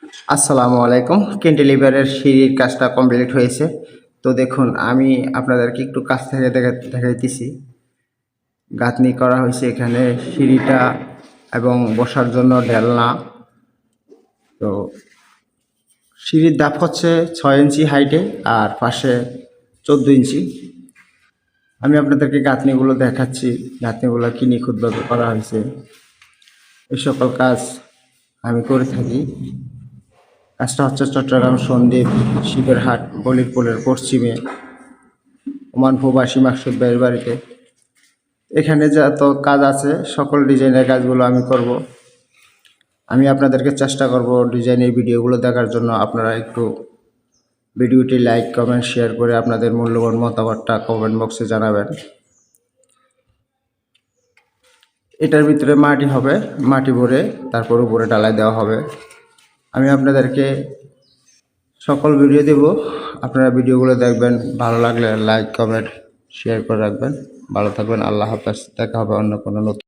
আসসালামু আলাইকুম। ক্যান্টিলিভারের সিঁড়ির কাজটা কমপ্লিট হয়েছে। তো দেখুন আমি আপনাদেরকে একটু কাছ থেকে দেখাইতেছি। গাঁথনি করা হয়েছে এখানে সিঁড়িটা এবং বসার জন্য ঢেলনা। তো সিঁড়ির ধাপ হচ্ছে 6 ইঞ্চি হাইটে আর পাশে 14 ইঞ্চি। আমি আপনাদেরকে গাঁথনিগুলো দেখাচ্ছি, গাঁথনিগুলো কি নিখুঁতভাবে করা হয়েছে। এই সকল কাজ আমি করে থাকি। কাজটা হচ্ছে চট্টগ্রাম সন্দ্বীপ শিবেরহাট বলিরপুলের পশ্চিমে ওমান প্রবাসী মাকসুদ ভাইয়ের বাড়িতে। এখানে যত কাজ আছে সকল ডিজাইনের কাজগুলো আমি করব। আমি আপনাদেরকে চেষ্টা করব ডিজাইনের ভিডিওগুলো দেখার জন্য। আপনারা একটু ভিডিওটি লাইক কমেন্ট শেয়ার করে আপনাদের মূল্যবান মতামতটা কমেন্ট বক্সে জানাবেন। এটার ভিতরে মাটি হবে, মাটি ভরে তারপর উপরে ঢালাই দেওয়া হবে। আমি আপনাদেরকে সকল ভিডিও দেব, আপনারা ভিডিওগুলো দেখবেন। ভালো লাগলে লাইক কমেন্ট শেয়ার করে রাখবেন। ভালো থাকবেন। আল্লাহ হাফেজ। দেখা হবে অন্য কোনো নতুন